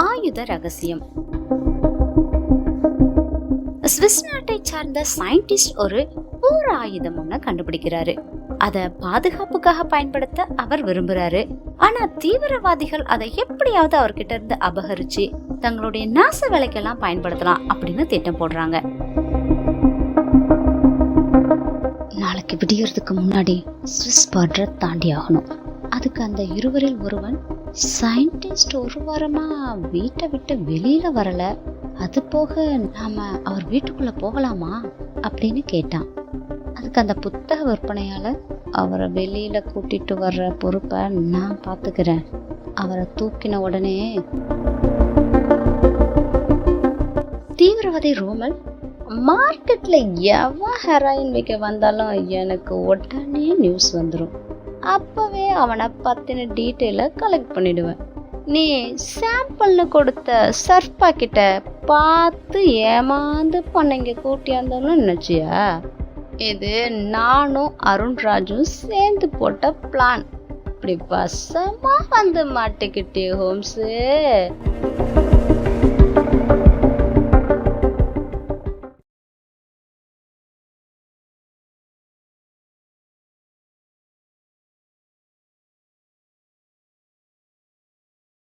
ஆயுத ரகசியம். சுவிஸ் நாட்டை சார்ந்த சயின்டிஸ்ட் ஒரு போர் ஆயுதம் ஒண்ணு கண்டுபிடிக்கிறாரு. அத பாதுகாப்புக்காக பயன்படுத்த அவர் விரும்புறாரு. ஆனா தீவிரவாதிகள் அதை எப்படியாவது அவர்கிட்ட இருந்து அபகரிச்சு தங்களுடைய நாச வேலைக்கெல்லாம் பயன்படுத்தலாம் அப்படின்னு திட்டம் போடுறாங்க. நாளைக்கு விடியறதுக்கு முன்னாடி சுவிஸ் பார்டரை தாண்டி ஆகணும். அதுக்கு அந்த இருவரில் ஒருவன், சயின்டிஸ்ட் ஒரு வாரமா வீட்டை விட்டு வெளியில வரல, அது போக நாம அவர் வீட்டுக்குள்ள போகலாமா அப்படின்னு கேட்டான். அதுக்கு அந்த புத்தக விற்பனையாளர், அவரை வெளியில கூட்டிட்டு வர்ற பொறுப்பை நான் பாத்துக்கிறேன். அவரை தூக்கின உடனே தீவிரவாதி ரோமல், மார்க்கெட்ல எவன் ஹெராயின் வைக்க வந்தாலும் எனக்கு உடனே நியூஸ் வந்துடும். அப்பவே அவனை பத்தின டீட்டெயிலை கலெக்ட் பண்ணிடுவேன். நீ சாம்பிள்னு கொடுத்த சர்ஃப் பாக்கெட்ட பார்த்து ஏமாந்து பண்ணைங்க கூட்டியாந்தோன்னு நினைச்சியா? இது நானும் அருண்ராஜும் சேர்ந்து போட்ட பிளான். இப்படி வசமா வந்து மாட்டிக்கிட்டே ஹோம்ஸு.